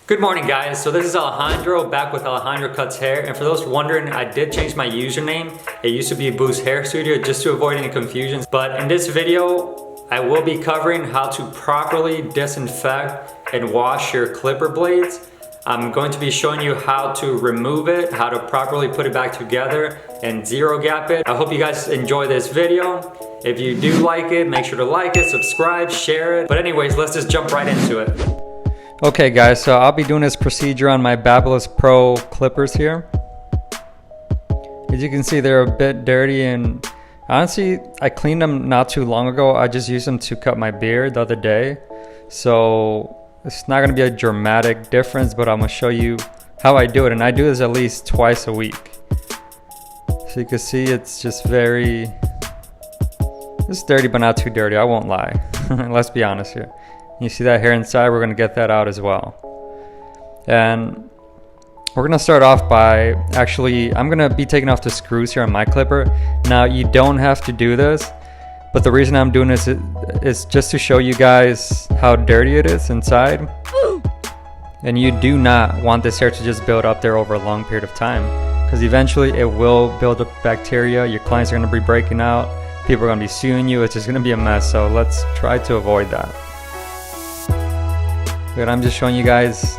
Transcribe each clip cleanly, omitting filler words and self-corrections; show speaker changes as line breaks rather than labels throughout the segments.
Good morning, guys. So this is Alejandro back with AlejandroCutsHair, and for those wondering, I did change my username. It used to be Boo's Hair Studio just to avoid any confusions. But in this video, I will be covering how to properly disinfect and wash your clipper blades. I'm going to be showing you how to remove it, how to properly put it back together and zero gap it. I hope you guys enjoy this video. If you do like it, make sure to like it, subscribe, share it. But anyways, let's just jump right into it. Okay guys, so I'll be doing this procedure on my Babyliss Pro clippers here. As you can see, they're a bit dirty, and honestly, I cleaned them not too long ago. I just used them to cut my beard the other day. So it's not gonna be a dramatic difference, but I'm gonna show you how I do it. And I do this at least twice a week. So you can see it's just it's dirty, but not too dirty, I won't lie. Let's be honest here. You see that hair inside, we're gonna get that out as well. And we're gonna start off by, I'm gonna be taking off the screws here on my clipper. Now, you don't have to do this, but the reason I'm doing this is just to show you guys how dirty it is inside. And you do not want this hair to just build up there over a long period of time, because eventually it will build up bacteria. Your clients are gonna be breaking out, people are gonna be suing you, it's just gonna be a mess. So let's try to avoid that. But I'm just showing you guys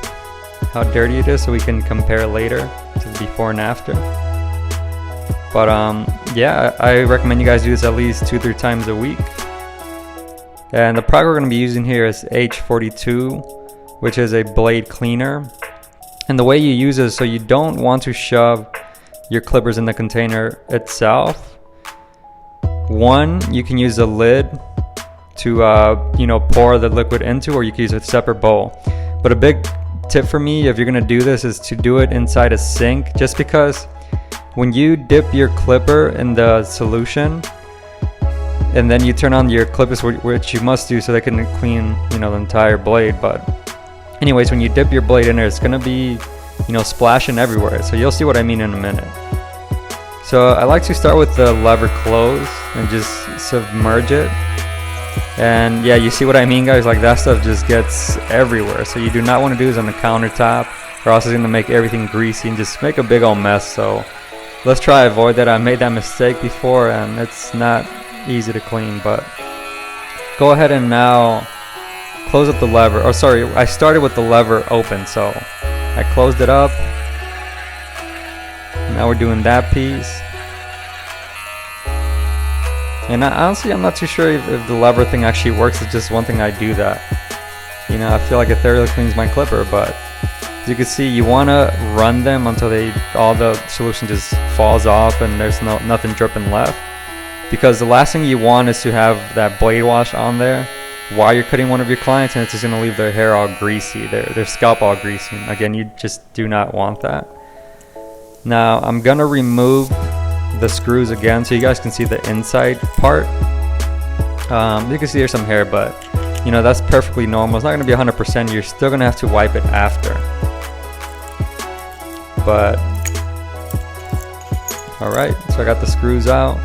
how dirty it is so we can compare later to the before and after. But yeah, I recommend you guys do this at least 2-3 times a week. And the product we're going to be using here is H42, which is a blade cleaner. And the way you use it is so you don't want to shove your clippers in the container itself. One, you can use a lid to pour the liquid into, or you can use a separate bowl. But a big tip for me, if you're gonna do this, is to do it inside a sink, just because when you dip your clipper in the solution and then you turn on your clippers, which you must do so they can clean the entire blade. But anyways, when you dip your blade in there, it's gonna be splashing everywhere. So you'll see what I mean in a minute. So I like to start with the lever closed and just submerge it. And yeah, you see what I mean, guys? Like, that stuff just gets everywhere. So you do not want to do this on the countertop, or else it's going to make everything greasy and just make a big old mess. So let's try to avoid that. I made that mistake before, and it's not easy to clean. But go ahead and now close up the lever. Oh, sorry, I started with the lever open, so I closed it up. Now we're doing that piece. And honestly, I'm not too sure if the lever thing actually works. It's just one thing I do that. I feel like it thoroughly cleans my clipper, but as you can see, you want to run them until all the solution just falls off and there's nothing dripping left. Because the last thing you want is to have that blade wash on there while you're cutting one of your clients, and it's just going to leave their hair all greasy, their scalp all greasy. Again, you just do not want that. Now, I'm going to remove the screws again so you guys can see the inside part. You can see there's some hair, but that's perfectly normal. It's not going to be 100%. You're still going to have to wipe it after. But alright, so I got the screws out,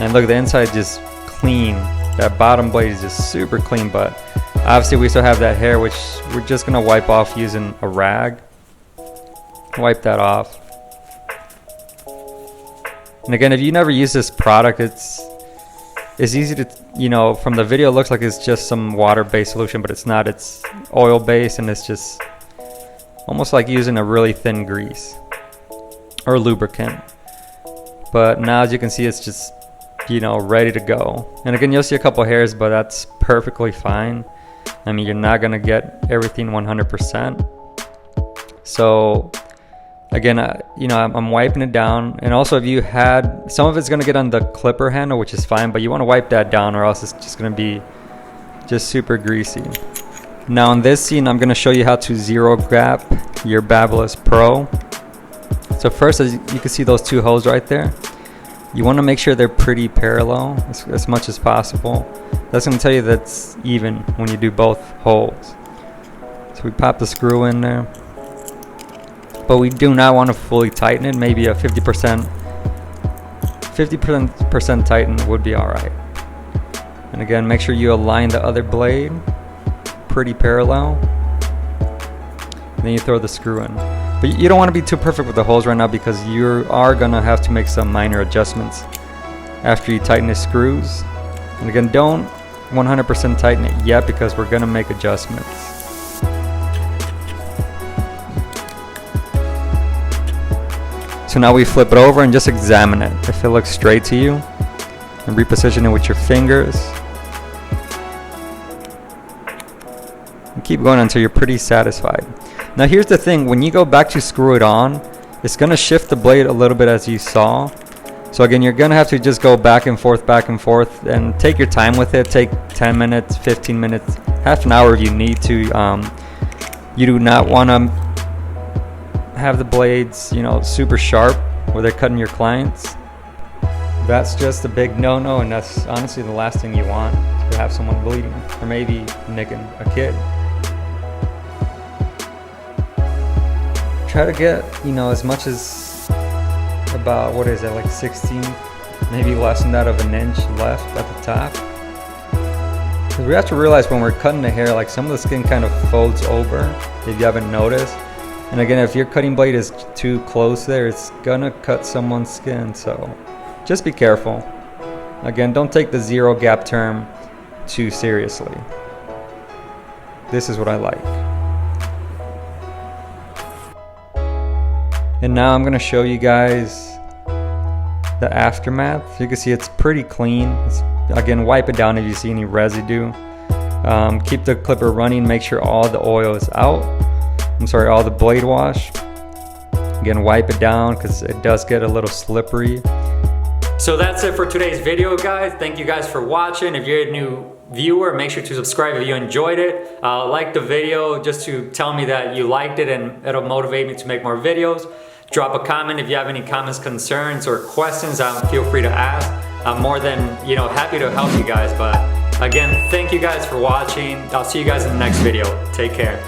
and look, the inside just clean. That bottom blade is just super clean, but obviously we still have that hair, which we're just going to wipe off using a rag. Wipe that off. And again, if you never use this product, it's easy to, from the video it looks like it's just some water-based solution, but it's not. It's oil-based, and it's just almost like using a really thin grease or lubricant. But now, as you can see, it's just, ready to go. And again, you'll see a couple hairs, but that's perfectly fine. I mean, you're not going to get everything 100%. So again, I'm wiping it down. And also, if you had, some of it's going to get on the clipper handle, which is fine, but you want to wipe that down, or else it's just going to be just super greasy. Now in this scene, I'm going to show you how to zero gap your Babyliss Pro. So first, as you can see those two holes right there, you want to make sure they're pretty parallel as much as possible. That's going to tell you that's even when you do both holes. So we pop the screw in there. But we do not want to fully tighten it. Maybe a 50% tighten would be alright. And again, make sure you align the other blade pretty parallel. and then you throw the screw in. But you don't want to be too perfect with the holes right now, because you are gonna have to make some minor adjustments after you tighten the screws. And again, don't 100% tighten it yet, because we're gonna make adjustments. So now we flip it over and just examine it. If it looks straight to you, and reposition it with your fingers. And keep going until you're pretty satisfied. Now here's the thing, when you go back to screw it on, it's gonna shift the blade a little bit, as you saw. So again, you're gonna have to just go back and forth, and take your time with it. Take 10 minutes, 15 minutes, half an hour if you need to. You do not wanna have the blades, you know, super sharp where they're cutting your clients. That's just a big no-no, and that's honestly the last thing you want, to have someone bleeding or maybe nicking a kid. Try to get, you know, as much as about, what is it, like 16, maybe less than that of an inch left at the top. Because we have to realize when we're cutting the hair, like some of the skin kind of folds over, if you haven't noticed. And again, if your cutting blade is too close there, it's gonna cut someone's skin, so just be careful. Again, don't take the zero gap term too seriously. This is what I like. And now I'm gonna show you guys the aftermath. You can see it's pretty clean. Again, wipe it down if you see any residue. Keep the clipper running, make sure all the oil is out. All the blade wash. Again, wipe it down because it does get a little slippery. So that's it for today's video, guys. Thank you guys for watching. If you're a new viewer, make sure to subscribe if you enjoyed it. Like the video just to tell me that you liked it, and it'll motivate me to make more videos. Drop a comment if you have any comments, concerns, or questions. Feel free to ask. I'm more than happy to help you guys. But again, thank you guys for watching. I'll see you guys in the next video. Take care.